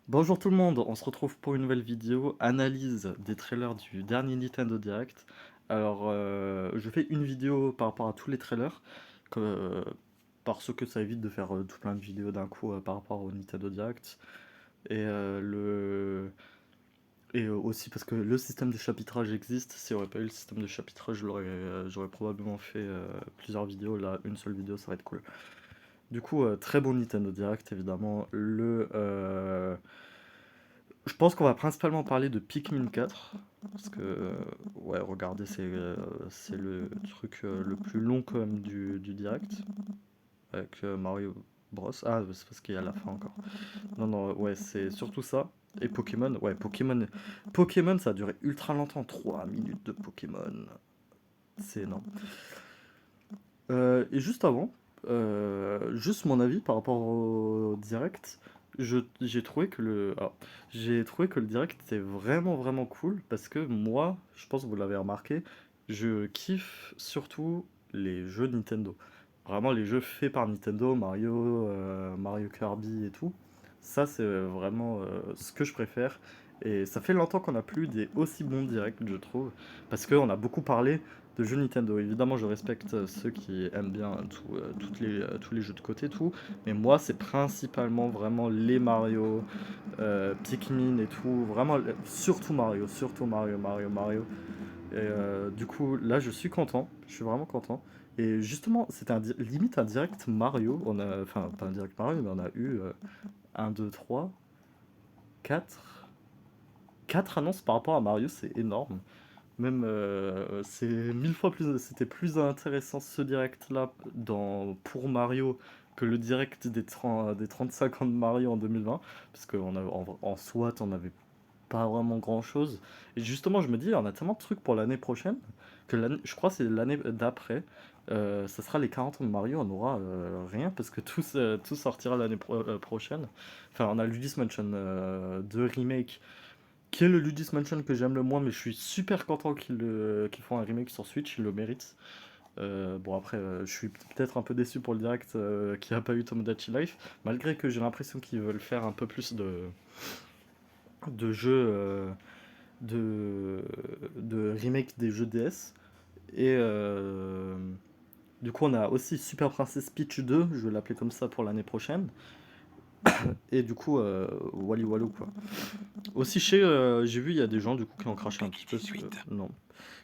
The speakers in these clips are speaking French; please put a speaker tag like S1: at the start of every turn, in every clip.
S1: Bonjour tout le monde, on se retrouve pour une nouvelle vidéo, analyse des trailers du dernier Nintendo Direct. Alors, je fais une vidéo par rapport à tous les trailers, que- parce que ça évite de faire tout plein de vidéos d'un coup par rapport au Nintendo Direct. Et aussi parce que le système de chapitrage existe. Si n'y aurait pas eu le système de chapitrage, j'aurais probablement fait plusieurs vidéos. Là, une seule vidéo, ça va être cool. Du coup, très bon Nintendo Direct, évidemment. Je pense qu'on va principalement parler de Pikmin 4, parce que, ouais, regardez, c'est le truc le plus long quand même du direct, avec Mario Bros. Ah, c'est parce qu'il y a la fin encore. Non, non, ouais, c'est surtout ça. Et Pokémon, ouais, Pokémon, ça a duré ultra longtemps, 3 minutes de Pokémon, c'est énorme. Et juste avant, juste mon avis par rapport au direct, j'ai trouvé que j'ai trouvé que le direct était vraiment vraiment cool parce que moi, je pense que vous l'avez remarqué, je kiffe surtout les jeux Nintendo. Vraiment les jeux faits par Nintendo, Mario Kirby et tout. Ça, c'est vraiment ce que je préfère. Et ça fait longtemps qu'on n'a plus des aussi bons directs, je trouve. Parce qu'on a beaucoup parlé de jeux Nintendo. Évidemment, je respecte ceux qui aiment bien tous les jeux de côté, tout. Mais moi, c'est principalement vraiment les Mario, Pikmin et tout. Vraiment, Mario. Et du coup, là, je suis content. Je suis vraiment content. Et justement, c'était limite un direct Mario. Enfin, pas un direct Mario, mais on a eu 1, 2, 3, 4. 4 annonces par rapport à Mario, c'est énorme. Même, c'est mille fois plus, c'était plus intéressant ce direct-là pour Mario que le direct des 35 ans de Mario en 2020, parce en SWAT, on n'avait pas vraiment grand-chose. Et justement, je me dis, on a tellement de trucs pour l'année prochaine, je crois que c'est l'année d'après, ça sera les 40 ans de Mario, on aura rien, parce que tout sortira l'année prochaine. Enfin, on a Luigi's Mansion 2 Remake, qui est le Luigi's Mansion que j'aime le moins, mais je suis super content qu'ils font un remake sur Switch, ils le méritent. Bon après, je suis peut-être un peu déçu pour le direct qui a pas eu Tomodachi Life, malgré que j'ai l'impression qu'ils veulent faire un peu plus de jeux, de, de remake des jeux DS. Et du coup, on a aussi Super Princess Peach 2, je vais l'appeler comme ça pour l'année prochaine. Et du coup, Wally Walou quoi. Aussi, j'ai vu, il y a des gens du coup qui ont craché un petit peu non,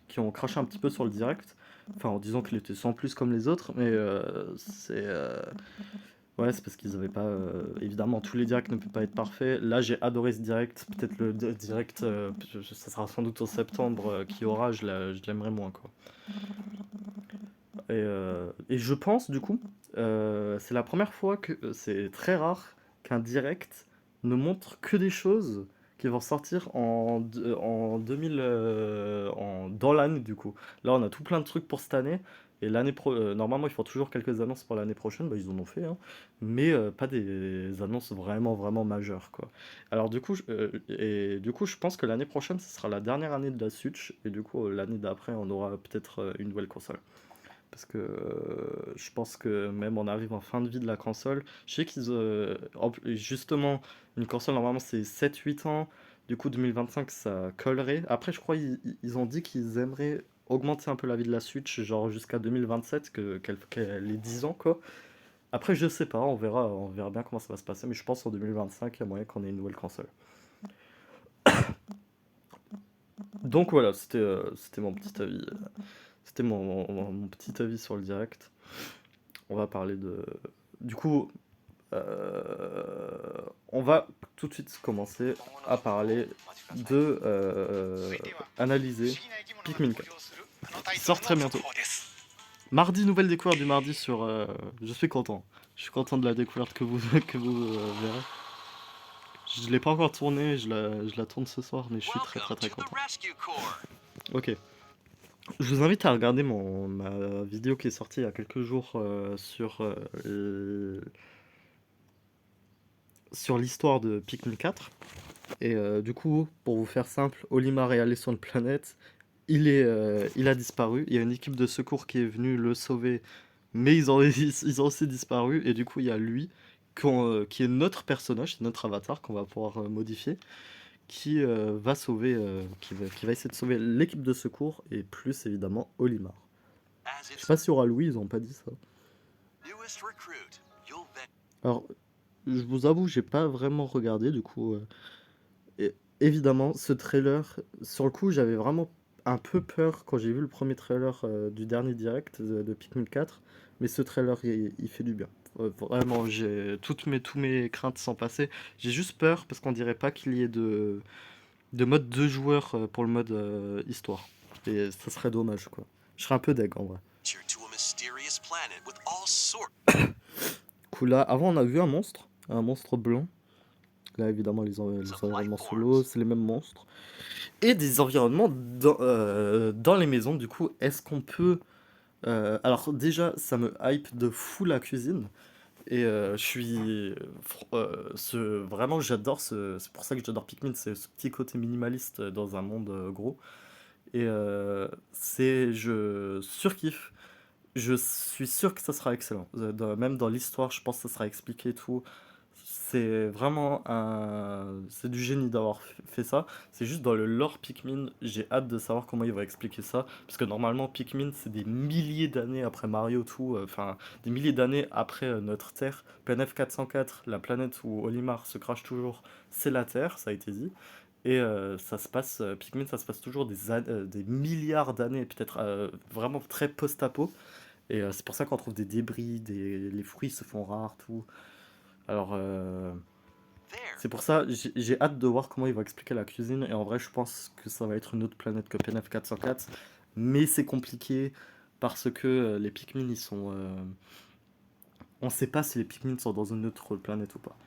S1: qui ont craché un petit peu sur le direct. Enfin, en disant qu'il était sans plus comme les autres, mais ouais, c'est parce qu'ils avaient pas. Évidemment, tous les directs ne peuvent pas être parfaits. Là, j'ai adoré ce direct. Peut-être direct, ça sera sans doute en septembre, qui aura, je l'aimerais moins, quoi. Et je pense, du coup, c'est la première fois que c'est très rare qu'un direct ne montre que des choses qui vont sortir en 2000, dans l'année, du coup. Là, on a tout plein de trucs pour cette année. Et normalement, ils font toujours quelques annonces pour l'année prochaine. Bah, ils en ont fait, hein. Mais pas des annonces vraiment, vraiment majeures, quoi. Alors, du coup, je pense que l'année prochaine, ce sera la dernière année de la Switch. Et du coup, l'année d'après, on aura peut-être une nouvelle console. Parce que je pense que même on arrive en fin de vie de la console. Je sais justement, une console normalement c'est 7 8 ans. Du coup 2025 ça collerait. Après je crois ils ont dit qu'ils aimeraient augmenter un peu la vie de la Switch, genre jusqu'à 2027, qu'elle ait 10 ans quoi. Après je sais pas, on verra bien comment ça va se passer. Mais je pense en 2025 il y a moyen qu'on ait une nouvelle console. Donc voilà, c'était mon petit avis. C'était mon petit avis sur le direct. On va parler de... Du coup, on va tout de suite commencer à parler analyser Pikmin 4, qui sort très bientôt. Mardi, nouvelle découverte du mardi sur... je suis content. Je suis content de la découverte que vous, que vous verrez. Je l'ai pas encore tournée, je la tourne ce soir, mais je suis très très très content. Ok. Je vous invite à regarder ma vidéo qui est sortie il y a quelques jours sur l'histoire de Pikmin 4. Et du coup, pour vous faire simple, Olimar est allé sur une planète, il a disparu, il y a une équipe de secours qui est venue le sauver, mais ils ont aussi disparu, et du coup il y a lui qui est notre personnage, c'est notre avatar qu'on va pouvoir modifier, qui va sauver, qui va essayer de sauver l'équipe de secours et plus évidemment Olimar. Je sais pas si aura Louis, ils ont pas dit ça. Alors, je vous avoue, j'ai pas vraiment regardé, du coup, évidemment, ce trailer, sur le coup, j'avais vraiment un peu peur quand j'ai vu le premier trailer du dernier direct de Pikmin 4, mais ce trailer, il fait du bien. Vraiment, tous mes craintes sont passées. J'ai juste peur parce qu'on dirait pas qu'il y ait de mode 2 joueurs pour le mode histoire. Et ça serait dommage, quoi. Je serais un peu deg en vrai. Cool, là, avant on a vu un monstre blanc. Là, évidemment, les environnements solo, c'est les mêmes monstres. Et des environnements dans les maisons, du coup, est-ce qu'on peut... alors déjà, ça me hype de fou la cuisine. Et je suis... vraiment, j'adore c'est pour ça que j'adore Pikmin, c'est ce petit côté minimaliste dans un monde gros. Et je surkiffe. Je suis sûr que ça sera excellent. Même dans l'histoire, je pense que ça sera expliqué et tout. C'est vraiment c'est du génie d'avoir fait ça. C'est juste dans le lore Pikmin, j'ai hâte de savoir comment il va expliquer ça. Parce que normalement, Pikmin, c'est des milliers d'années après Mario, tout. Enfin, des milliers d'années après notre Terre. PNF 404, la planète où Olimar se crache toujours, c'est la Terre, ça a été dit. Et ça se passe, Pikmin, ça se passe toujours des milliards d'années, peut-être vraiment très post-apo. Et c'est pour ça qu'on trouve des débris, les fruits se font rares, tout. Alors, c'est pour ça, j'ai hâte de voir comment ils vont expliquer la cuisine. Et en vrai, je pense que ça va être une autre planète que PNF 404. Mais c'est compliqué parce que les Pikmin, ils sont. On sait pas si les Pikmin sont dans une autre planète ou pas.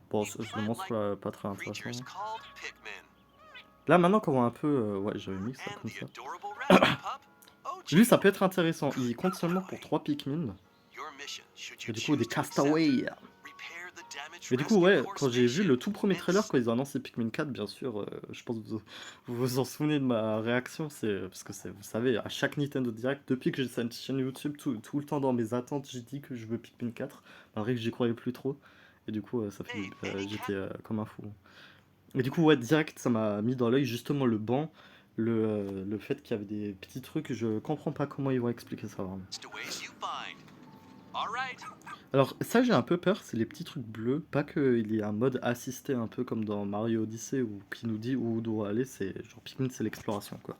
S1: Bon, ce monstre là, pas très intéressant. Là, maintenant qu'on voit un peu. Ouais, j'avais mis ça comme ça. Lui, ça peut être intéressant. Il compte seulement pour 3 Pikmin. Et du coup, des castaways. Mais du coup, ouais, quand j'ai vu le tout premier trailer, quand ils ont annoncé Pikmin 4, bien sûr, je pense que vous vous en souvenez de ma réaction, c'est parce que vous savez, à chaque Nintendo Direct, depuis que j'ai cette chaîne YouTube, tout le temps dans mes attentes, j'ai dit que je veux Pikmin 4, malgré que j'y croyais plus trop. Et du coup, j'étais comme un fou. Et du coup, ouais, direct, ça m'a mis dans l'œil justement le banc, le fait qu'il y avait des petits trucs, je comprends pas comment ils vont expliquer ça vraiment. Alors ça j'ai un peu peur, c'est les petits trucs bleus, pas qu'il y ait un mode assisté un peu comme dans Mario Odyssey ou qui nous dit où on doit aller, c'est genre Pikmin c'est l'exploration quoi.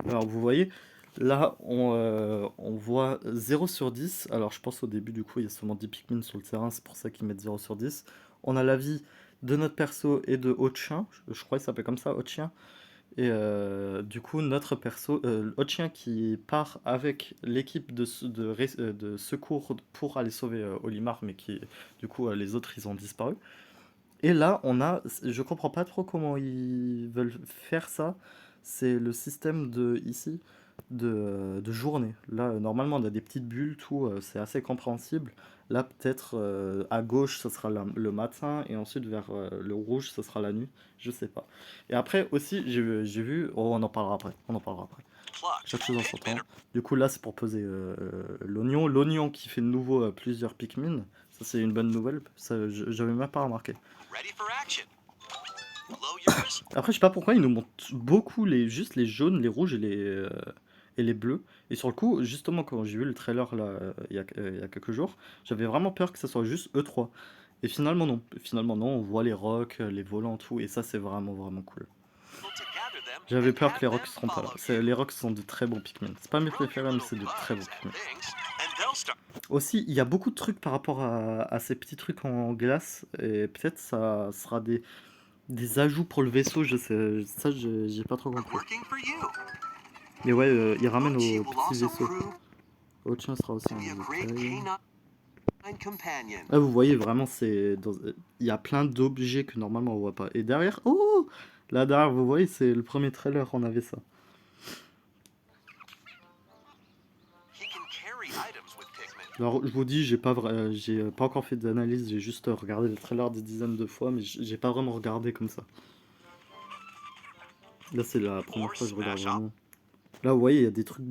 S1: Alors vous voyez, là on voit 0 sur 10, alors je pense au début du coup il y a seulement 10 Pikmin sur le terrain, c'est pour ça qu'ils mettent 0 sur 10. On a la vie de notre perso et de Haut-Chien, je crois qu'il s'appelle comme ça, Haut-Chien. Et du coup, notre perso, Chien qui part avec l'équipe de secours pour aller sauver Olimar, mais qui, du coup, les autres, ils ont disparu. Et là, je comprends pas trop comment ils veulent faire ça. C'est le système ici, de journée. Là, normalement, on a des petites bulles, tout, c'est assez compréhensible. Là, peut-être à gauche, ce sera le matin, et ensuite vers le rouge, ce sera la nuit. Je sais pas. Et après aussi, j'ai vu. Oh, on en parlera après. On en parlera après. Chaque chose en son temps. Du coup, là, c'est pour poser l'oignon. L'oignon qui fait de nouveau plusieurs Pikmin. Ça, c'est une bonne nouvelle. Ça, j'avais même pas remarqué. Après, je sais pas pourquoi ils nous montrent beaucoup juste les jaunes, les rouges et les bleus. Et sur le coup, justement, quand j'ai vu le trailer là, il y a quelques jours, j'avais vraiment peur que ça soit juste E3. Et finalement, non. Finalement, non, on voit les rocks, les volants, tout. Et ça, c'est vraiment, vraiment cool. J'avais peur que les rocks seront pas là. Les rocks sont de très bons Pikmin. C'est pas mes préférés, mais c'est de très bons Pikmin. Aussi, il y a beaucoup de trucs par rapport à ces petits trucs en glace. Et peut-être ça sera des ajouts pour le vaisseau, je sais, ça j'ai pas trop compris. Mais ouais, il ramène au petit vaisseau. Chien sera aussi un détail. Ah, vous voyez vraiment, il y a plein d'objets que normalement on voit pas. Et derrière, oh, là derrière, vous voyez, c'est le premier trailer, on avait ça. Alors, je vous dis, j'ai pas encore fait d'analyse, j'ai juste regardé le trailer des dizaines de fois, mais j'ai pas vraiment regardé comme ça. Là, c'est la première fois que je regarde vraiment. Là, vous voyez, il y a des trucs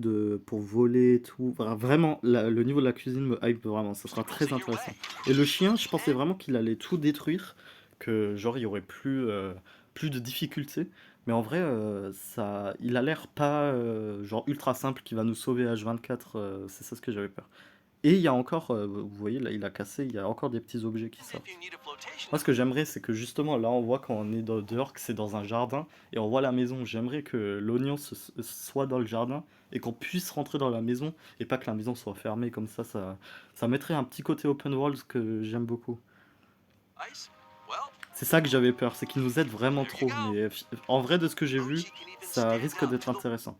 S1: pour voler et tout. Vraiment, le niveau de la cuisine me hype vraiment. Ça sera très intéressant. Et le chien, je pensais vraiment qu'il allait tout détruire. Que genre, il y aurait plus de difficultés. Mais en vrai, il a l'air pas genre ultra simple qui va nous sauver H24. C'est ça ce que j'avais peur. Et il y a encore, vous voyez, là, il a cassé, il y a encore des petits objets qui sortent. Moi, ce que j'aimerais, c'est que justement, là, on voit quand on est dehors que c'est dans un jardin et on voit la maison. J'aimerais que l'oignon soit dans le jardin et qu'on puisse rentrer dans la maison et pas que la maison soit fermée comme ça mettrait un petit côté open world que j'aime beaucoup. C'est ça que j'avais peur, c'est qu'il nous aide vraiment trop. Mais en vrai, de ce que j'ai vu, ça risque d'être intéressant.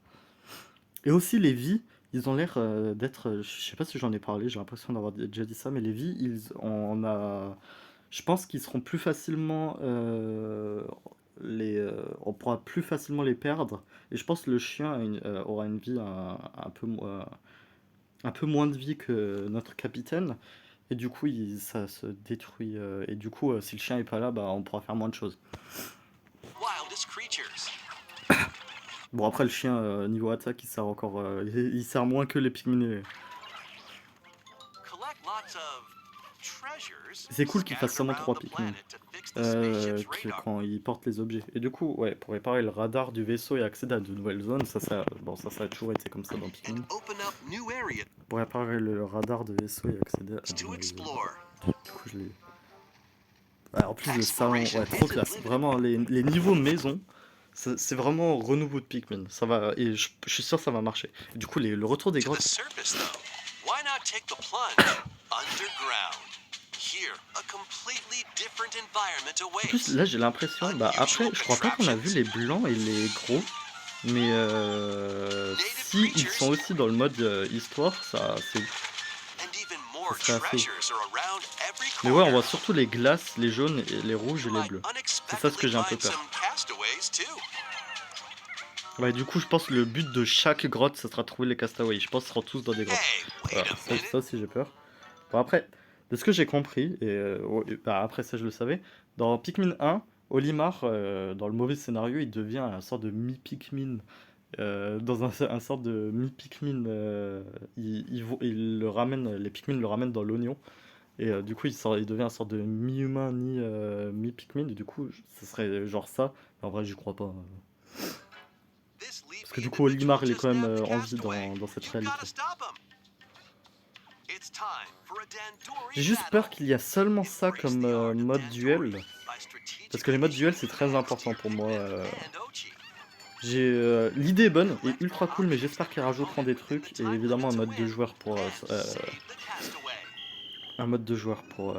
S1: Et aussi, les vies, ils ont l'air d'être. Je sais pas si j'en ai parlé, j'ai l'impression d'avoir déjà dit ça, mais les vies, on a. Je pense qu'ils seront plus facilement. On pourra plus facilement les perdre. Et je pense que le chien aura une vie un peu moins de vie que notre capitaine. Et du coup, ça se détruit. Et du coup, si le chien est pas là, bah, on pourra faire moins de choses. Bon, après, le chien, niveau attaque, il sert encore. Il sert moins que les Pikmin. C'est cool qu'il fasse seulement 3 Pikmin quand il porte les objets. Et du coup, ouais, pour réparer le radar du vaisseau et accéder à de nouvelles zones, ça a toujours été comme ça dans Pikmin. Pour réparer le radar de vaisseau et accéder à de nouvelles zones. Du coup, je l'ai. Ouais, en plus, le salon, ouais, trop classe. Vraiment, les niveaux maison, c'est vraiment renouveau de Pikmin. Ça va, et je suis sûr que ça va marcher. Et du coup, le retour des grottes. En plus, là, j'ai l'impression, bah après, je crois pas qu'on a vu les blancs et les gros, mais si ils sont aussi dans le mode histoire, ça, c'est ouf. Ça serait assez ouf. Mais ouais, on voit surtout les glaces, les jaunes, et les rouges et les bleus. C'est ça ce que j'ai un peu peur. Ouais, du coup, je pense que le but de chaque grotte, ça sera de trouver les castaways. Je pense qu'ils seront tous dans des grottes. Voilà, ça aussi, j'ai peur. Bon, après, de ce que j'ai compris, et bah, après ça, je le savais, dans Pikmin 1, Olimar, dans le mauvais scénario, il devient un sort de mi-Pikmin. Dans un sorte de mi-Pikmin. Il le ramène, les Pikmin le ramènent dans l'oignon. Et du coup, il devient un sorte de mi-humain, mi-Pikmin. Et du coup, ça serait genre ça. Mais en vrai, j'y crois pas. Parce que du coup, Olimar, il est quand même en vie dans cette réalité. J'ai juste peur qu'il y a seulement ça comme mode duel. Parce que les modes duel, c'est très important pour moi. L'idée est bonne et ultra cool, mais j'espère qu'ils rajouteront des trucs. Et évidemment, un mode de joueur pour. Un mode de joueur pour.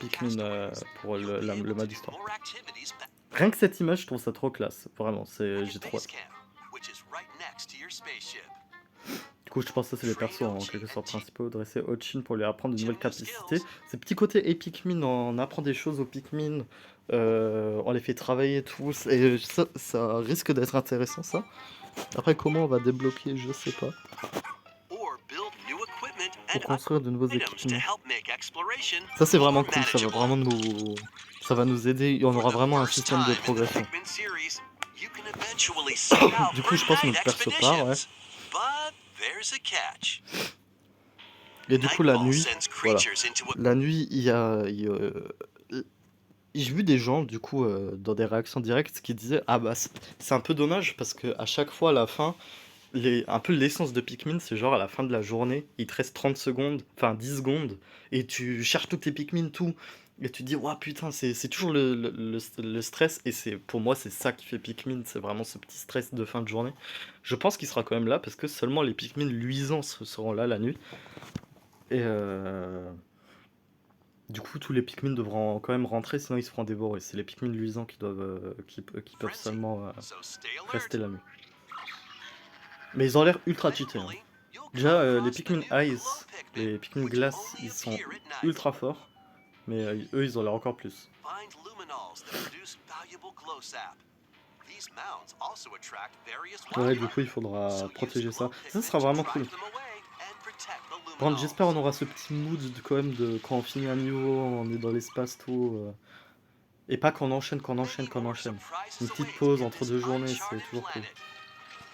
S1: Pikmin, pour le mode histoire. Rien que cette image, je trouve ça trop classe. Vraiment, j'ai trop hâte. Du coup, je pense que ça, c'est les persos en quelque sorte principaux. Dresser Hotchin pour lui apprendre de nouvelles capacités. Ces petits côtés Pikmin, on apprend des choses aux Pikmin. On les fait travailler et tout. Et ça risque d'être intéressant, ça. Après, comment on va débloquer, je sais pas. Pour construire de nouveaux équipements. Ça, c'est vraiment cool. Ça va nous aider. Et on aura vraiment un système de progression. Du coup, je pense que notre perso part, ouais. Et du coup, la nuit, voilà. La nuit, j'ai vu des gens, du coup, dans des réactions directes, qui disaient ah bah c'est un peu dommage parce que à chaque fois, à la fin, un peu l'essence de Pikmin, c'est genre à la fin de la journée, il te reste 30 secondes, enfin 10 secondes, et tu cherches tous tes Pikmin, tout. Et tu te dis, ouah putain, c'est toujours le stress, et pour moi, c'est ça qui fait Pikmin, c'est vraiment ce petit stress de fin de journée. Je pense qu'il sera quand même là, parce que seulement les Pikmin luisants seront là la nuit. Et du coup, tous les Pikmin devront quand même rentrer, sinon ils se feront dévorer. C'est les Pikmin luisants qui peuvent seulement rester la nuit. Mais ils ont l'air ultra cheatés. Hein. Déjà, les Pikmin Ice, les Pikmin Glace, ils sont ultra forts. Mais eux, ils ont l'air encore plus. Ouais, du coup, il faudra protéger ça. Ça sera vraiment cool. Bon, j'espère on aura ce petit mood quand même de quand on finit un niveau, on est dans l'espace, tout. Et pas qu'on enchaîne, qu'on enchaîne, qu'on enchaîne. Une petite pause entre deux journées, c'est toujours cool.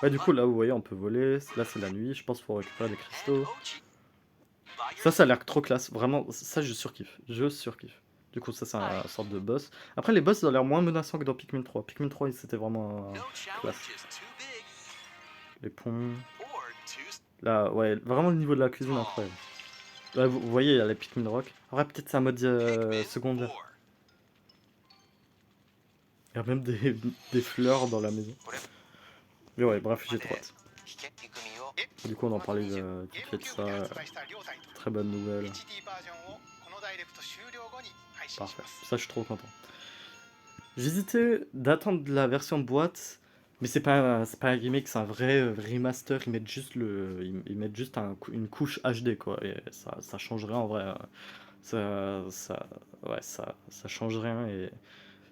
S1: Ouais, du coup, là, vous voyez, on peut voler. Là, c'est la nuit. Je pense qu'il faut récupérer des cristaux. Ça a l'air trop classe. Vraiment, ça, je surkiffe. Je surkiffe. Du coup, ça, c'est une sorte de boss. Après, les boss, ils ont l'air moins menaçants que dans Pikmin 3. Pikmin 3, c'était vraiment classe. Les ponts. Là, ouais, vraiment le niveau de la cuisine, incroyable. Là, vous voyez, il y a les Pikmin Rock. Après, peut-être c'est un mode secondaire. Il y a même des fleurs dans la maison. Mais ouais, bref, j'ai trop hâte. Du coup, on en parlait vite fait de ça. Très bonne nouvelle. Parfait. Ça, je suis trop content. J'hésitais d'attendre la version boîte, mais c'est pas un remake, c'est un vrai remaster. Ils mettent juste ils mettent juste une couche HD quoi, et ça change rien en vrai. Ça, ouais, ça change rien et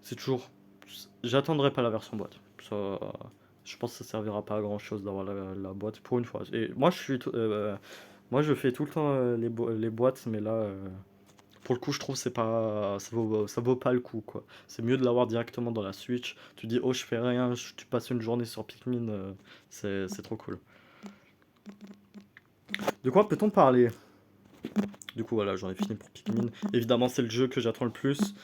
S1: c'est toujours. J'attendrai pas la version boîte. Ça, je pense que ça servira pas à grand chose d'avoir la boîte pour une fois. Et moi, moi, je fais tout le temps les boîtes, mais là, pour le coup, je trouve que c'est pas, ça vaut pas le coup, quoi. C'est mieux de l'avoir directement dans la Switch. Tu dis, oh, je fais rien, tu passes une journée sur Pikmin, c'est trop cool. De quoi peut-on parler? Du coup, voilà, j'en ai fini pour Pikmin. Évidemment, c'est le jeu que j'attends le plus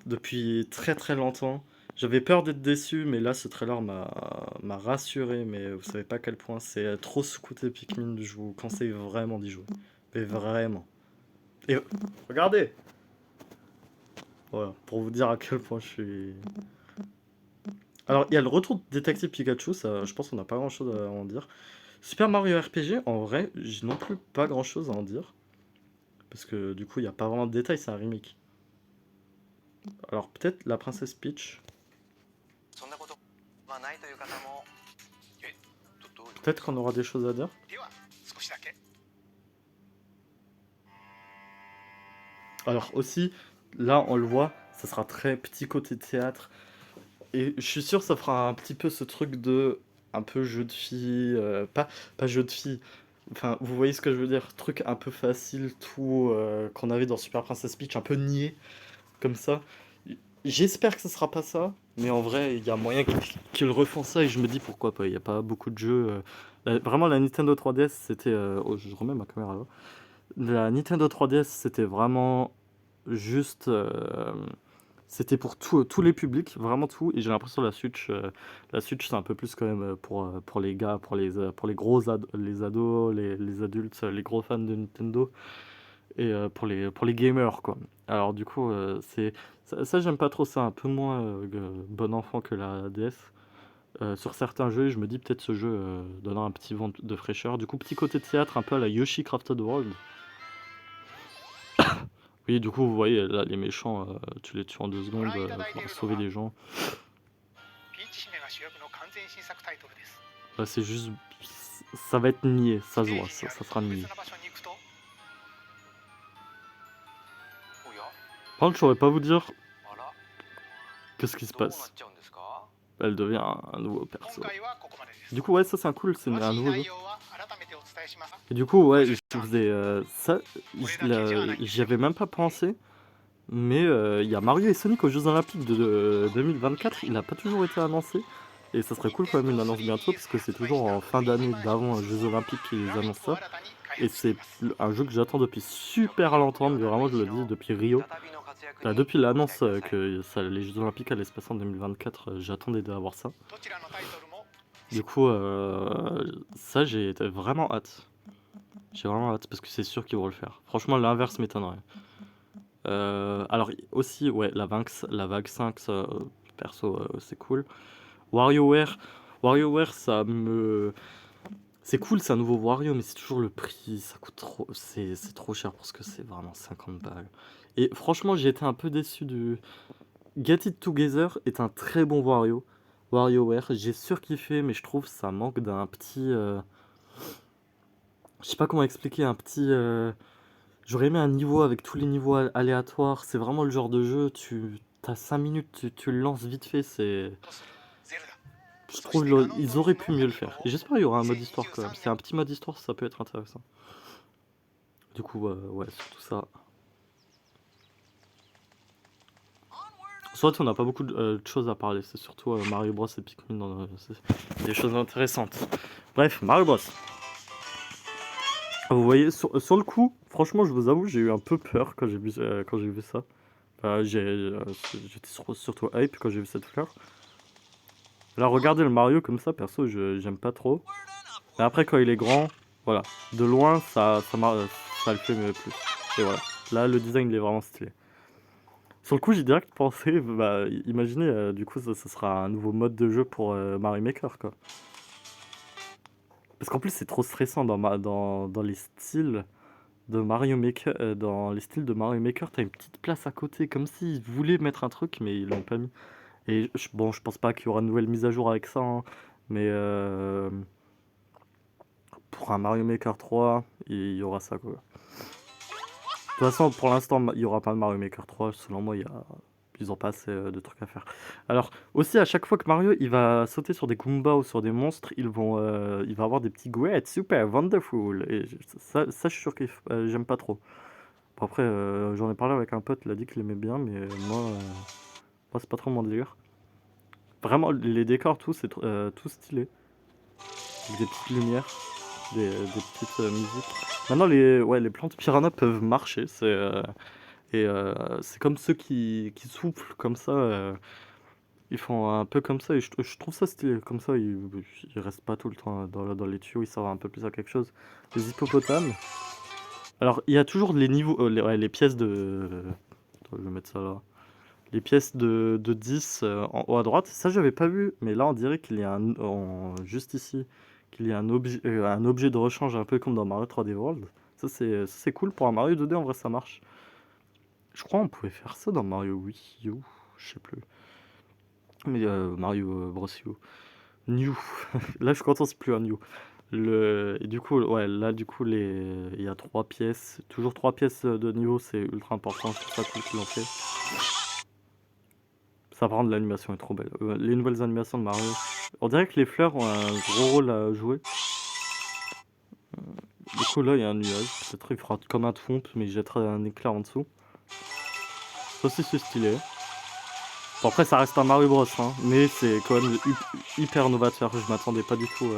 S1: depuis très très longtemps. J'avais peur d'être déçu, mais là, ce trailer m'a rassuré. Mais vous savez pas à quel point c'est trop sous-coté Pikmin. Je vous conseille vraiment d'y jouer. Mais vraiment. Et regardez! Voilà, pour vous dire à quel point je suis. Alors, il y a le retour de Détective Pikachu, ça, je pense qu'on n'a pas grand-chose à en dire. Super Mario RPG, en vrai, j'ai non plus pas grand-chose à en dire. Parce que du coup, il n'y a pas vraiment de détails, c'est un remake. Alors, peut-être la princesse Peach. Peut-être qu'on aura des choses à dire. Alors aussi, là, on le voit, ça sera très petit côté théâtre. Et je suis sûr que ça fera un petit peu ce truc de un peu jeu de filles, pas jeu de filles. Enfin, vous voyez ce que je veux dire, truc un peu facile, tout qu'on avait dans Super Princess Peach, un peu niais comme ça. J'espère que ce sera pas ça, mais en vrai, il y a moyen qu'ils refont ça et je me dis pourquoi pas. Il n'y a pas beaucoup de jeux. Vraiment, la Nintendo 3DS, c'était. Oh, je remets ma caméra là. La Nintendo 3DS, c'était vraiment juste. C'était pour tous les publics, vraiment tout. Et j'ai l'impression que la Switch c'est un peu plus quand même pour les gars, pour les les ados, les adultes, les gros fans de Nintendo et pour les gamers quoi. Alors du coup, j'aime pas trop ça, un peu moins bon enfant que la DS. Sur certains jeux, je me dis peut-être ce jeu donnera un petit vent de fraîcheur. Du coup, petit côté théâtre, un peu à la Yoshi Crafted World. Oui, du coup, vous voyez, là, les méchants, tu les tues en 2 secondes pour sauver des gens. Là, c'est juste. Ça va être niais, ça se voit, ça sera niais. Par contre, je saurais pas vous dire qu'est-ce qui se passe. Elle devient un nouveau perso. Du coup, ouais, ça c'est un cool, c'est un nouveau jeu. Et du coup, ouais, je faisais ça, j'y avais même pas pensé, mais il y a Mario et Sonic aux Jeux Olympiques de 2024, il n'a pas toujours été annoncé. Et ça serait cool quand même une annonce bientôt, parce que c'est toujours en fin d'année d'avant les Jeux Olympiques qu'ils annoncent ça. Et c'est un jeu que j'attends depuis super longtemps, mais vraiment je le dis depuis Rio. Depuis l'annonce que les Jeux Olympiques allaient se passer en 2024, j'attendais d'avoir ça. Du coup, ça j'ai vraiment hâte. J'ai vraiment hâte parce que c'est sûr qu'ils vont le faire. Franchement, l'inverse m'étonnerait. Alors aussi, ouais, la vague 5 ça, perso, c'est cool. WarioWare, WarioWare, c'est cool, c'est un nouveau Wario, mais c'est toujours le prix, ça coûte trop, c'est trop cher parce que c'est vraiment 50 balles. Et franchement, j'ai été un peu déçu du. Get It Together est un très bon Wario. WarioWare, j'ai surkiffé, mais je trouve ça manque d'un petit. Je sais pas comment expliquer, un petit. J'aurais aimé un niveau avec tous les niveaux aléatoires. C'est vraiment le genre de jeu, t'as 5 minutes, tu le lances vite fait. Je trouve ils auraient pu mieux le faire. Et j'espère qu'il y aura un mode histoire quand même. C'est un petit mode histoire, ça peut être intéressant. Du coup, ouais, surtout ça. Soit on n'a pas beaucoup de choses à parler, c'est surtout Mario Bros et Pikmin, c'est des choses intéressantes. Bref, Mario Bros. Vous voyez, sur le coup, franchement, je vous avoue, j'ai eu un peu peur quand j'ai vu ça. J'étais surtout hype quand j'ai vu cette fleur. Là, regardez le Mario comme ça, perso, j'aime pas trop. Mais après, quand il est grand, voilà, de loin, ça le fait plus. Et voilà, là, le design, il est vraiment stylé. Sur le coup, j'ai direct pensé, bah, imaginez, du coup, ça sera un nouveau mode de jeu pour Mario Maker, quoi. Parce qu'en plus, c'est trop stressant dans les styles de Mario Maker. Dans les styles de Mario Maker, t'as une petite place à côté, comme s'ils voulaient mettre un truc, mais ils l'ont pas mis. Et bon, je pense pas qu'il y aura une nouvelle mise à jour avec ça, hein, mais pour un Mario Maker 3, il y aura ça, quoi. De toute façon, pour l'instant, il n'y aura pas de Mario Maker 3. Selon moi, ils ont pas assez de trucs à faire. Alors, aussi, à chaque fois que Mario il va sauter sur des Goombas ou sur des monstres, il va avoir des petits great, super, wonderful. Et ça je suis sûr que j'aime pas trop. Bon, après, j'en ai parlé avec un pote, il a dit qu'il aimait bien, mais moi c'est pas trop mon délire. Vraiment, les décors, tout, c'est tout stylé. Avec des petites lumières, des petites musiques. Maintenant, les plantes piranha peuvent marcher. C'est comme ceux qui soufflent comme ça. Ils font un peu comme ça. Et je trouve ça stylé. Comme ça, ils restent pas tout le temps dans les tuyaux. Ils servent un peu plus à quelque chose. Les hippopotames. Alors, il y a toujours les niveaux. Les pièces de. Attends, je vais mettre ça là. Les pièces de 10 en haut à droite. Ça, j'avais pas vu. Mais là, on dirait qu'il y a juste ici, qu'il y a un objet de rechange un peu comme dans Mario 3D World. Ça, c'est cool. Pour un Mario 2D, en vrai, ça marche. Je crois qu'on pouvait faire ça dans Mario Wii U, je sais plus. Mais Mario Bros U. New. Là, je suis content, c'est plus un New. Et du coup, ouais, là, du coup, il y a 3 pièces. Toujours 3 pièces de niveau, c'est ultra important. Je trouve ça cool qu'ils l'ont fait. Ça, par contre, l'animation est trop belle. Les nouvelles animations de Mario. On dirait que les fleurs ont un gros rôle à jouer. Du coup, là, il y a un nuage. Peut-être il fera comme un Twomp, mais il jettera un éclair en dessous. Ça aussi, c'est stylé. Bon, après, ça reste un Mario Bros, hein, mais c'est quand même hyper novateur. Je m'attendais pas du tout.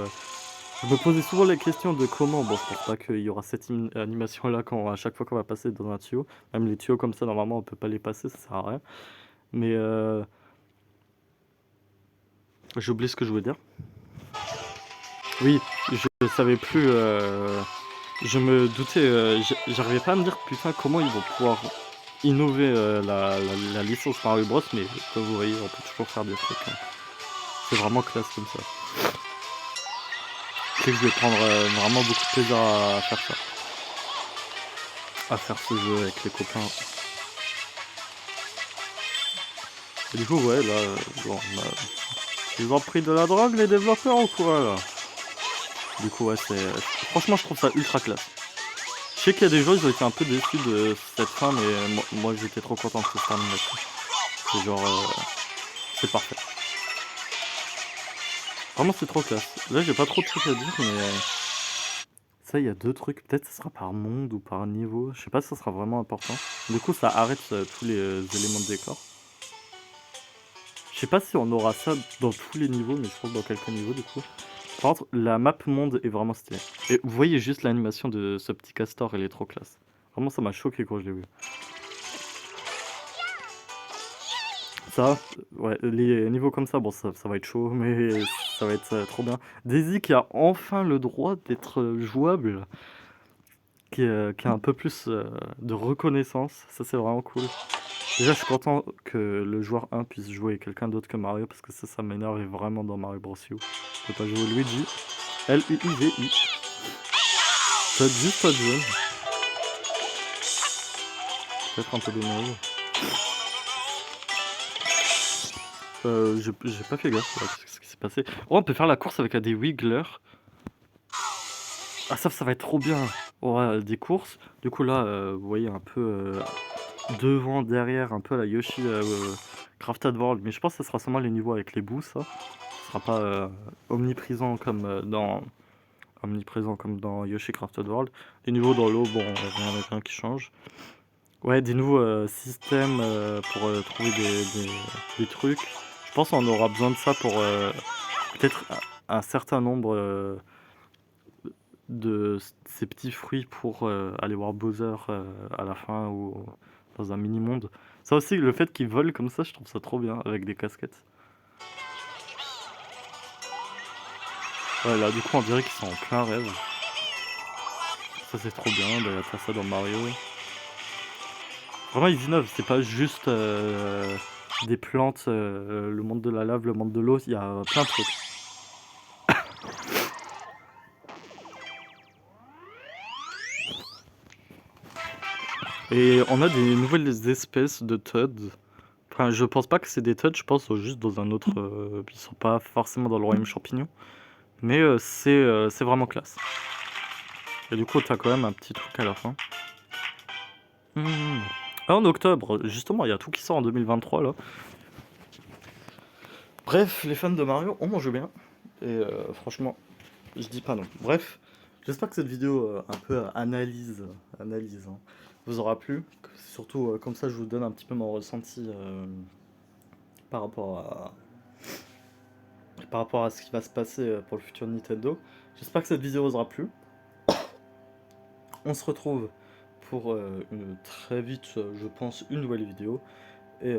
S1: Je me posais souvent la question de comment. Bon, je pense pas qu'il y aura cette animation là à chaque fois qu'on va passer dans un tuyau. Même les tuyaux comme ça, normalement, on peut pas les passer, ça sert à rien. Mais j'ai oublié ce que je voulais dire. Oui, je savais plus. Je me doutais. J'arrivais pas à me dire, putain, comment ils vont pouvoir innover la licence Mario Bros. Mais comme vous voyez, on peut toujours faire des trucs, hein. C'est vraiment classe comme ça. Je sais que je vais prendre vraiment beaucoup de plaisir à faire ça. À faire ce jeu avec les copains. Et du coup, ouais, là, bon, ils ont pris de la drogue, les développeurs, ou quoi, là? Du coup, ouais, franchement, je trouve ça ultra classe. Je sais qu'il y a des gens, ils ont été un peu déçus de cette fin, mais moi j'étais trop content que ça se termine là-dessus. C'est genre, c'est parfait. Vraiment, c'est trop classe. Là, j'ai pas trop de trucs à dire, mais ça, il y a 2 trucs. Peut-être ça sera par monde ou par niveau. Je sais pas si ça sera vraiment important. Du coup, ça arrête tous les éléments de décor. Je sais pas si on aura ça dans tous les niveaux, mais je pense dans quelques niveaux, du coup. Par contre, la map monde est vraiment stylée. Et vous voyez juste l'animation de ce petit castor, elle est trop classe. Vraiment, ça m'a choqué quand je l'ai vu. Ça, ouais, les niveaux comme ça, bon, ça va être chaud, mais ça va être trop bien. Daisy qui a enfin le droit d'être jouable, qui a un peu plus de reconnaissance, ça c'est vraiment cool. Déjà, je suis content que le joueur 1 puisse jouer quelqu'un d'autre que Mario, parce que ça m'énerve vraiment dans Mario Bros. U. Je peux pas jouer Luigi. Luigi. Peut-être juste pas de jaune. Peut-être un peu dommage. J'ai pas fait gaffe à ce qui s'est passé. Oh, on peut faire la course avec des wigglers. Ah, ça va être trop bien. Ouais, des courses. Du coup, là, vous voyez un peu devant, derrière, un peu la Yoshi Crafted World. Mais je pense que ça sera seulement les niveaux avec les bouts, ça. Ce sera pas omniprésent comme dans Yoshi Crafted World. Les niveaux dans l'eau, bon, rien qui change. Ouais, des nouveaux systèmes pour trouver des trucs. Je pense qu'on aura besoin de ça pour peut-être un certain nombre de ces petits fruits pour aller voir Bowser à la fin ou dans un mini-monde. Ça aussi, le fait qu'ils volent comme ça, je trouve ça trop bien avec des casquettes. Ouais, là, du coup, on dirait qu'ils sont en plein rêve. Ça, c'est trop bien de faire ça dans Mario. Vraiment, ils innovent, c'est pas juste des plantes, le monde de la lave, le monde de l'eau, il y a plein de trucs. Et on a des nouvelles espèces de Toads. Enfin, je pense pas que c'est des Toads, je pense juste dans un autre... ils sont pas forcément dans le royaume champignon. Mais c'est vraiment classe. Et du coup, t'as quand même un petit truc à la fin. Ah, en octobre, justement, il y a tout qui sort en 2023 là. Bref, les fans de Mario, on mange bien. Et franchement, je dis pas non. Bref, j'espère que cette vidéo un peu analyse hein, vous aura plu. Surtout comme ça, je vous donne un petit peu mon ressenti par rapport à ce qui va se passer pour le futur Nintendo. J'espère que cette vidéo vous aura plu. On se retrouve pour très vite, je pense, une nouvelle vidéo. Et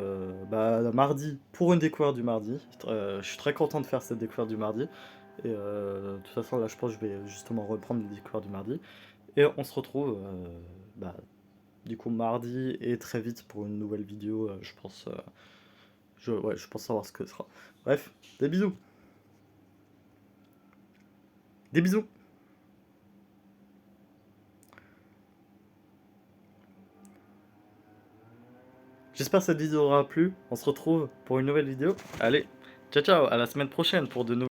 S1: mardi, pour une découverte du mardi. Je suis très content de faire cette découverte du mardi. Et de toute façon, là, je pense que je vais justement reprendre les découvertes du mardi. Et on se retrouve, du coup, mardi et très vite pour une nouvelle vidéo. Je pense, je pense savoir ce que ce sera. Bref, des bisous. Des bisous. J'espère que cette vidéo aura plu. On se retrouve pour une nouvelle vidéo. Allez, ciao ciao, à la semaine prochaine pour de nouvelles